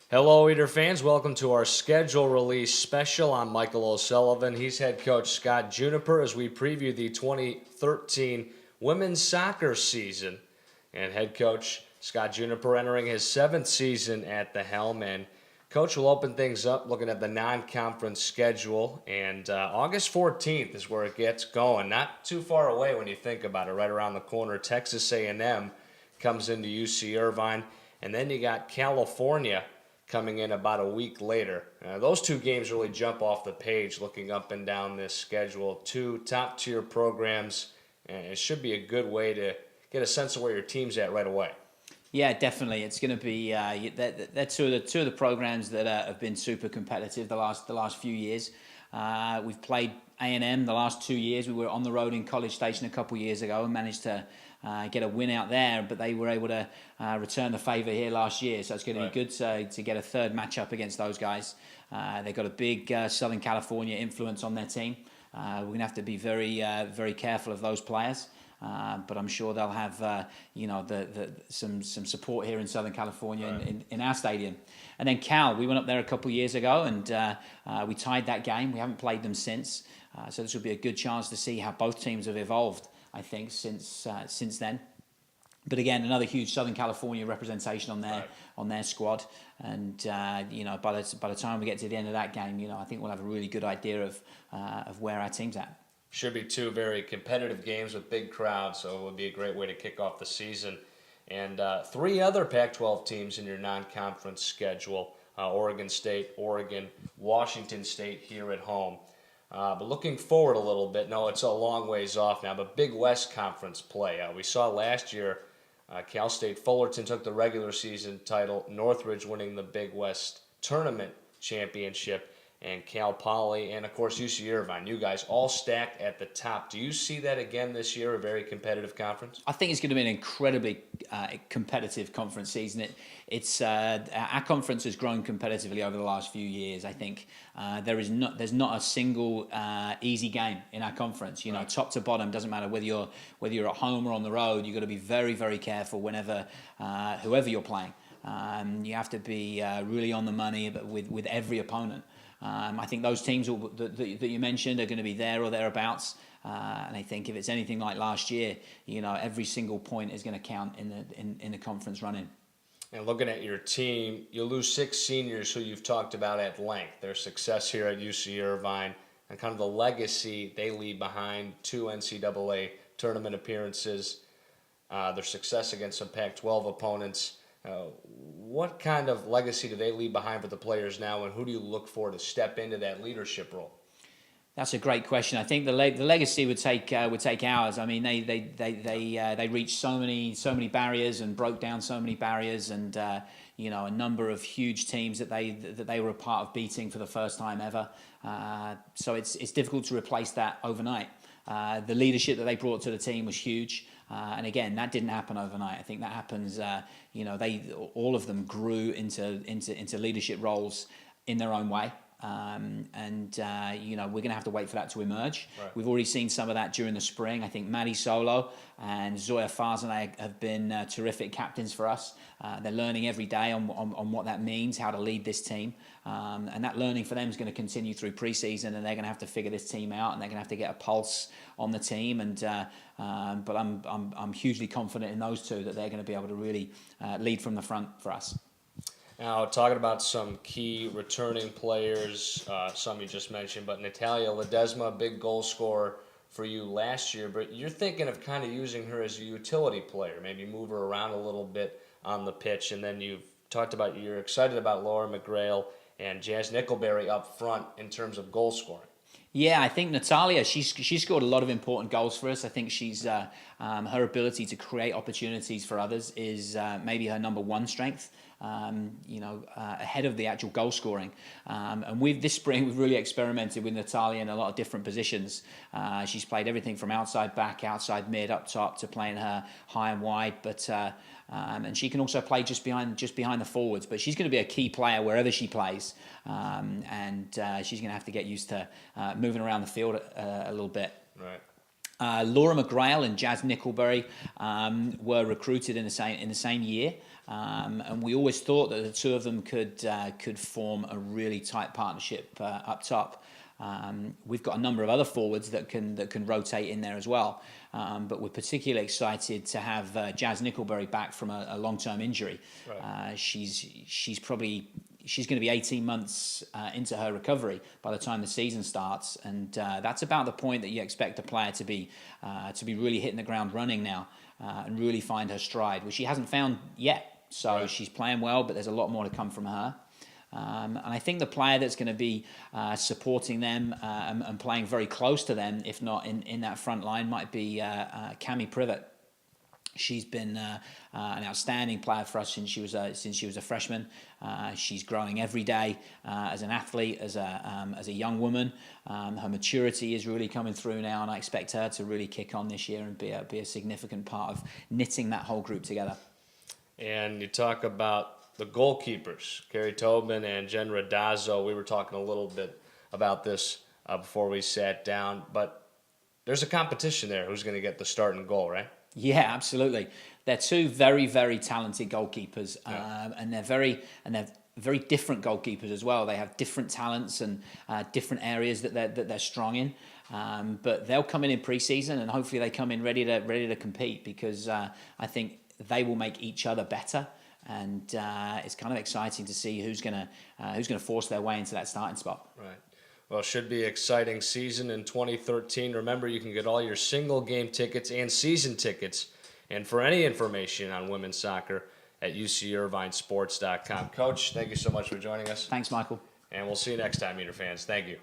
Hello, Eater fans. Welcome to our schedule release special. I'm Michael O'Sullivan. He's head coach Scott Juniper as we preview the 2013 women's soccer season. And head coach Scott Juniper entering his seventh season at the helm. And coach will open things up looking at the non-conference schedule. And August 14th is where it gets going. Not too far away when you think about it. Right around the corner, Texas A&M comes into UC Irvine. And then you got California coming in about a week later. Those two games really jump off the page looking up and down this schedule. Two top-tier programs, and it should be a good way to get a sense of where your team's at right away. Yeah, definitely. It's going to be they're two of the programs that have been super competitive the last few years. We've played A&M the last 2 years. We were on the road in College Station a couple years ago and managed to get a win out there, but they were able to return the favour here last year. So it's going to be good to get a third matchup against those guys. They've got a big Southern California influence on their team. We're going to have to be very careful of those players. But I'm sure they'll have some support here in Southern California in our stadium. And then Cal, we went up there a couple of years ago and we tied that game. We haven't played them since, so this will be a good chance to see how both teams have evolved, I think, since then. But again, another huge Southern California representation on their squad, and by the time we get to the end of that game, I think we'll have a really good idea of where our team's at. Should be two very competitive games with big crowds, so it would be a great way to kick off the season. And three other Pac-12 teams in your non-conference schedule: Oregon State, Oregon, Washington State here at home. But looking forward a little bit, no, it's a long ways off now, but Big West Conference play. We saw last year Cal State Fullerton took the regular season title, Northridge winning the Big West Tournament Championship, and Cal Poly, and of course UC Irvine. You guys all stacked at the top. Do you see that again this year, a very competitive conference? I think it's going to be an incredibly competitive conference season. It's our conference has grown competitively over the last few years. I think there's not a single easy game in our conference. Top to bottom, doesn't matter whether you're at home or on the road. You've got to be very careful whenever whoever you're playing. You have to be really on the money, but with every opponent. I think those teams that you mentioned are going to be there or thereabouts. And I think if it's anything like last year, every single point is going to count in the conference running. And looking at your team, you lose 6 seniors who you've talked about at length. Their success here at UC Irvine and kind of the legacy they leave behind: 2 NCAA tournament appearances, their success against some Pac-12 opponents. What kind of legacy do they leave behind for the players now, and who do you look for to step into that leadership role? That's a great question. I think the legacy would take ours. I mean, they reached so many barriers and broke down so many barriers, and a number of huge teams that they were a part of beating for the first time ever. So it's difficult to replace that overnight. The leadership that they brought to the team was huge. And again, that didn't happen overnight. I think that happens. All of them grew into leadership roles in their own way. We're going to have to wait for that to emerge. Right. We've already seen some of that during the spring. I think Maddie Solo and Zoya Farzaneh have been terrific captains for us. They're learning every day on what that means, how to lead this team. And that learning for them is going to continue through preseason, and they're going to have to figure this team out, and they're going to have to get a pulse on the team. But I'm hugely confident in those two that they're going to be able to really lead from the front for us. Now, talking about some key returning players, some you just mentioned, but Natalia Ledesma, big goal scorer for you last year, but you're thinking of kind of using her as a utility player, maybe move her around a little bit on the pitch, and then you've talked about you're excited about Laura McGrail and Jazz Nickelberry up front in terms of goal scoring. Yeah, I think Natalia, she's scored a lot of important goals for us. I think she's her ability to create opportunities for others is maybe her number one strength. Ahead of the actual goal scoring. And this spring we've really experimented with Natalia in a lot of different positions. She's played everything from outside back, outside mid, up top, to playing her high and wide. But and she can also play just behind the forwards. But she's going to be a key player wherever she plays. And she's going to have to get used to moving around the field a little bit. Right. Laura McGrail and Jazz Nickelberry were recruited in the same year, and we always thought that the two of them could form a really tight partnership up top. We've got a number of other forwards that can rotate in there as well, but we're particularly excited to have Jazz Nickelberry back from a long-term injury. Right. She's going to be 18 months into her recovery by the time the season starts, and that's about the point that you expect a player to be really hitting the ground running now and really find her stride, which she hasn't found yet. So right. She's playing well, but there's a lot more to come from her. And I think the player that's going to be supporting them and playing very close to them, if not in that front line, might be Cami Privet. She's been an outstanding player for us since she was a freshman. She's growing every day as an athlete, as a young woman. Her maturity is really coming through now, and I expect her to really kick on this year and be a significant part of knitting that whole group together. And you talk about the goalkeepers, Carrie Tobin and Jen Radazzo. We were talking a little bit about this before we sat down, but there's a competition there. Who's going to get the start and goal, right? Yeah, absolutely. They're two very, very talented goalkeepers, and they're very different goalkeepers as well. They have different talents and different areas that they're strong in. But they'll come in pre-season, and hopefully they come in ready to compete, because I think they will make each other better. And it's kind of exciting to see who's gonna force their way into that starting spot. Right. Well, it should be an exciting season in 2013. Remember, you can get all your single game tickets and season tickets, and for any information on women's soccer, at ucirvinesports.com. Coach, thank you so much for joining us. Thanks, Michael. And we'll see you next time, Meter fans. Thank you.